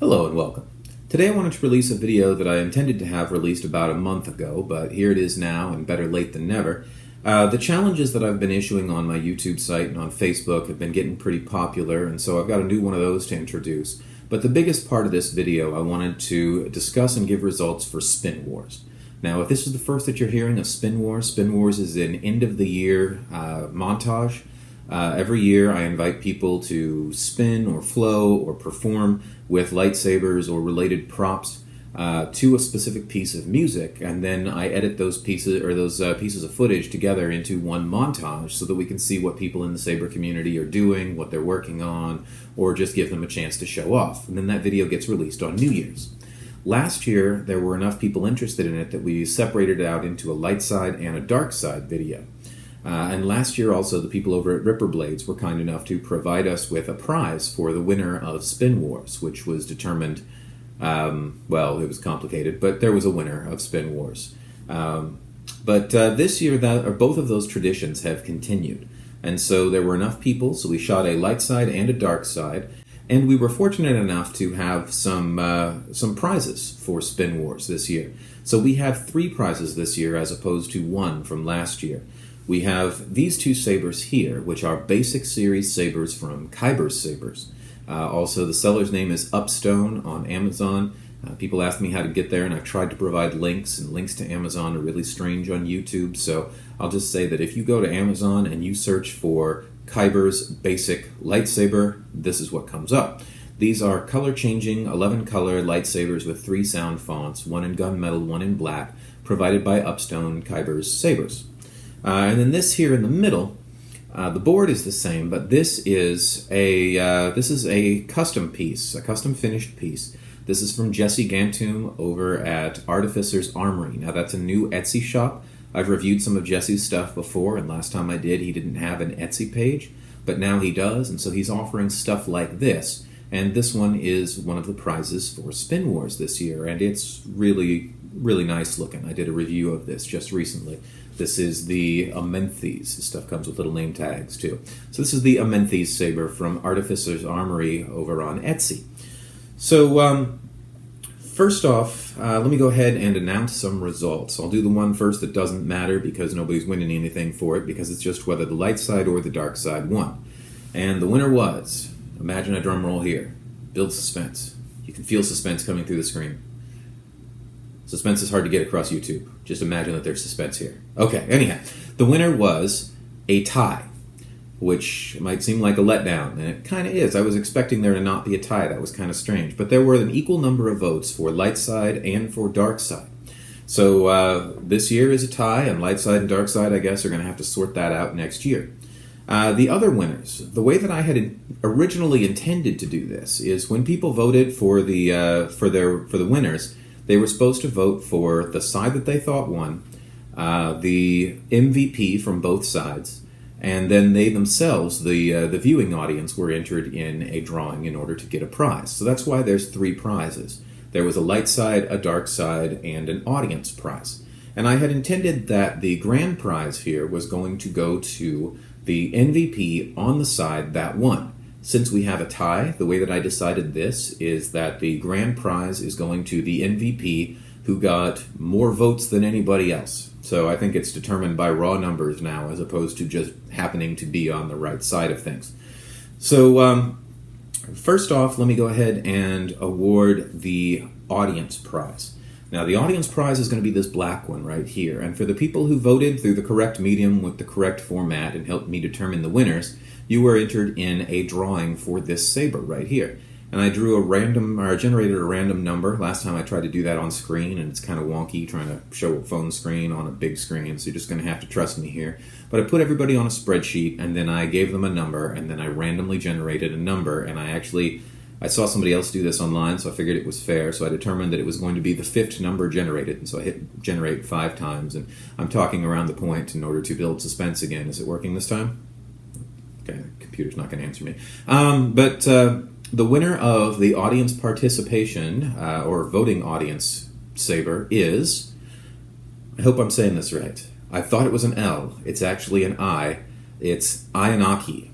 Hello and welcome. Today I wanted to release a video that I intended to have released about a month ago, but here it is now, and better late than never. The challenges that I've been issuing on my YouTube site and on Facebook have been getting pretty popular, and so I've got a new one of those to introduce. But the biggest part of this video, I wanted to discuss and give results for Spin Wars. Now, if this is the first that you're hearing of Spin Wars is an end-of-the-year montage. Every year I invite people to spin or flow or perform with lightsabers or related props to a specific piece of music, and then I edit those pieces of footage together into one montage so that we can see what people in the Saber community are doing, what they're working on, or just give them a chance to show off. And then that video gets released on New Year's. Last year there were enough people interested in it that we separated it out into a light side and a dark side video. And last year also the people over at Ripper Blades were kind enough to provide us with a prize for the winner of Spin Wars, which was determined, well, it was complicated, but there was a winner of Spin Wars. But this year both of those traditions have continued. And so there were enough people, so we shot a light side and a dark side, and we were fortunate enough to have some prizes for Spin Wars this year. So we have 3 prizes this year as opposed to 1 from last year. We have these 2 sabers here, which are basic series sabers from Saber's Sabers. Also, the seller's name is Upstone on Amazon. People ask me how to get there, and I've tried to provide links, and links to Amazon are really strange on YouTube, so I'll just say that if you go to Amazon and you search for Kyber's Basic Lightsaber, this is what comes up. These are color-changing, 11-color lightsabers with 3 sound fonts, one in gunmetal, one in black, provided by Upstone Kyber's Sabers. And then this here in the middle, the board is the same, but this is a custom piece, a custom finished piece. This is from Jesse Gantum over at Artificer's Armory. Now that's a new Etsy shop. I've reviewed some of Jesse's stuff before, and last time I did he didn't have an Etsy page, but now he does, and so he's offering stuff like this. And this one is one of the prizes for Spin Wars this year, and it's really, really nice looking. I did a review of this just recently. This is the Amenethes. This stuff comes with little name tags, too. So this is the Amenethes saber from Artificer's Armory over on Etsy. So, first off, let me go ahead and announce some results. I'll do the one first that doesn't matter because nobody's winning anything for it, because it's just whether the light side or the dark side won. And the winner was, imagine a drum roll here, build suspense. You can feel suspense coming through the screen. Suspense is hard to get across YouTube. Just imagine that there's suspense here. Okay, anyhow, the winner was a tie, which might seem like a letdown, and it kind of is. I was expecting there to not be a tie. That was kind of strange. But there were an equal number of votes for light side and for dark side. So this year is a tie, and light side and dark side, I guess, are going to have to sort that out next year. The other winners, the way that I had originally intended to do this is when people voted for the winners, they were supposed to vote for the side that they thought won, the MVP from both sides, and then they themselves, the viewing audience, were entered in a drawing in order to get a prize. So that's why there's 3 prizes. There was a light side, a dark side, and an audience prize. And I had intended that the grand prize here was going to go to the MVP on the side that won. Since we have a tie, the way that I decided this is that the grand prize is going to the MVP who got more votes than anybody else. So I think it's determined by raw numbers now as opposed to just happening to be on the right side of things. So first off, let me go ahead and award the audience prize. Now the audience prize is going to be this black one right here. And for the people who voted through the correct medium with the correct format and helped me determine the winners, you were entered in a drawing for this saber right here. And I generated a random number. Last time I tried to do that on screen, and it's kind of wonky trying to show a phone screen on a big screen, so you're just going to have to trust me here. But I put everybody on a spreadsheet, and then I gave them a number, and then I randomly generated a number, and I saw somebody else do this online, so I figured it was fair, so I determined that it was going to be the 5th number generated, and so I hit generate 5 times, and I'm talking around the point in order to build suspense again. Is it working this time? Okay, the computer's not going to answer me. But the winner of the audience participation, or voting audience saber, is, I hope I'm saying this right, I thought it was an L, it's actually an I, it's Ayanaki.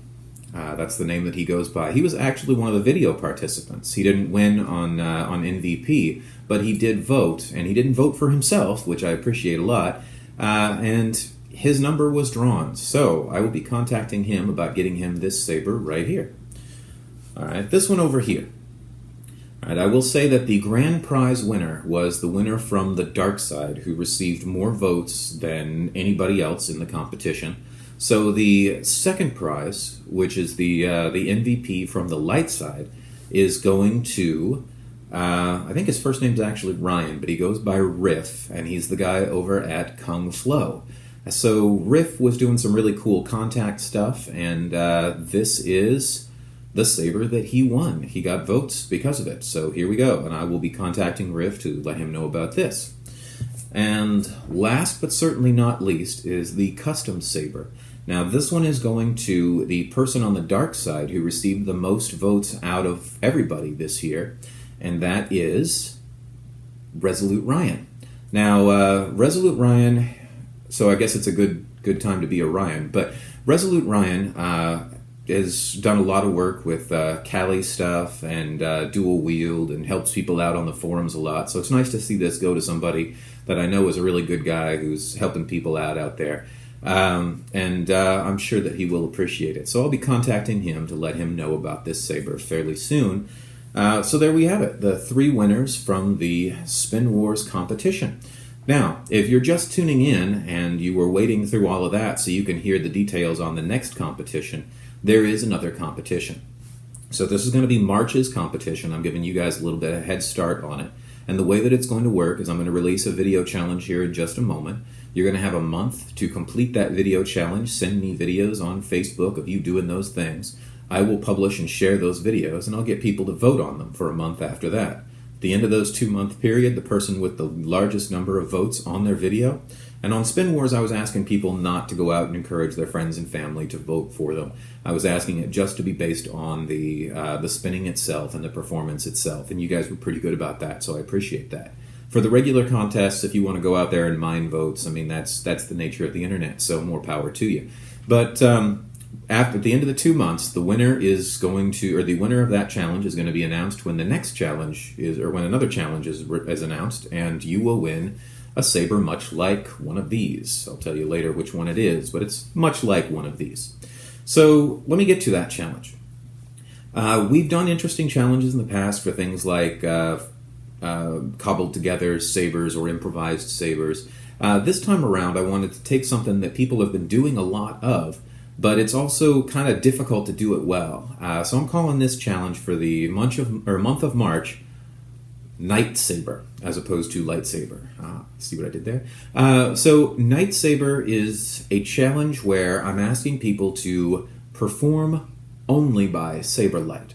That's the name that he goes by. He was actually one of the video participants. He didn't win on MVP, but he did vote, and he didn't vote for himself, which I appreciate a lot, and his number was drawn. So I will be contacting him about getting him this saber right here. All right, this one over here. All right, I will say that the grand prize winner was the winner from the dark side, who received more votes than anybody else in the competition. So the second prize, which is the MVP from the light side, is going to, I think his first name's actually Ryan, but he goes by Riff, and he's the guy over at Kung Flow. So Riff was doing some really cool contact stuff, and this is the saber that he won. He got votes because of it. So here we go, and I will be contacting Riff to let him know about this. And last but certainly not least is the custom saber. Now this one is going to the person on the dark side who received the most votes out of everybody this year, and that is Resolute Ryan. Now Resolute Ryan, so I guess it's a good time to be a Ryan, but Resolute Ryan has done a lot of work with Kali stuff and dual wield, and helps people out on the forums a lot. So it's nice to see this go to somebody that I know is a really good guy who's helping people out there. And I'm sure that he will appreciate it. So I'll be contacting him to let him know about this saber fairly soon. So there we have it, the 3 winners from the Spin Wars competition. Now, if you're just tuning in and you were waiting through all of that so you can hear the details on the next competition, there is another competition. So this is going to be March's competition. I'm giving you guys a little bit of a head start on it. And the way that it's going to work is I'm going to release a video challenge here in just a moment. You're going to have a month to complete that video challenge. Send me videos on Facebook of you doing those things. I will publish and share those videos, and I'll get people to vote on them for a month after that. At the end of those 2-month period, the person with the largest number of votes on their video. And on Spin Wars, I was asking people not to go out and encourage their friends and family to vote for them. I was asking it just to be based on the spinning itself and the performance itself, and you guys were pretty good about that, so I appreciate that. For the regular contests, if you want to go out there and mine votes, I mean, that's the nature of the internet, so more power to you. But after the end of the 2 months, the winner is going to, or the winner of that challenge is going to be announced when the next challenge is, or when another challenge is announced, and you will win a saber much like one of these. I'll tell you later which one it is, but it's much like one of these. So let me get to that challenge. We've done interesting challenges in the past for things like cobbled together sabers or improvised sabers. This time around, I wanted to take something that people have been doing a lot of, but it's also kind of difficult to do it well. So I'm calling this challenge for the month of March, Night Saber, as opposed to Lightsaber. See what I did there? So Night Saber is a challenge where I'm asking people to perform only by saber light.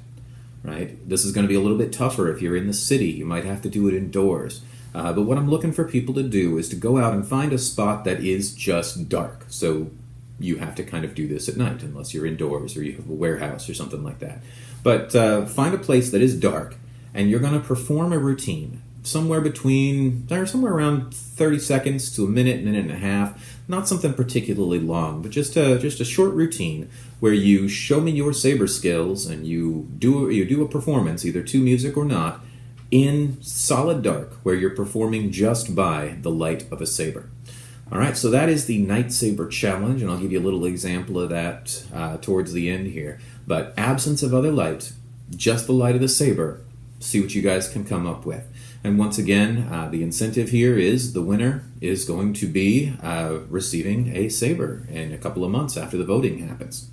Right? This is going to be a little bit tougher if you're in the city. You might have to do it indoors. But what I'm looking for people to do is to go out and find a spot that is just dark. So you have to kind of do this at night, unless you're indoors or you have a warehouse or something like that. But find a place that is dark, and you're going to perform a routine somewhere around 30 seconds to a minute and a half. Not something particularly long, but just a short routine where you show me your saber skills and you do a performance, either to music or not, in solid dark, where you're performing just by the light of a saber. All right, so that is the Night Saber challenge, and I'll give you a little example of that towards the end here. But absence of other light, just the light of the saber. See what you guys can come up with. And once again, the incentive here is the winner is going to be receiving a saber in a couple of months after the voting happens.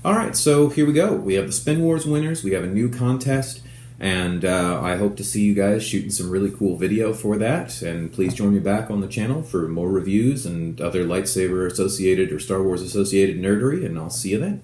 All right, so here we go. We have the Spin Wars winners. We have a new contest. And I hope to see you guys shooting some really cool video for that. And please join me back on the channel for more reviews and other lightsaber associated or Star Wars associated nerdery. And I'll see you then.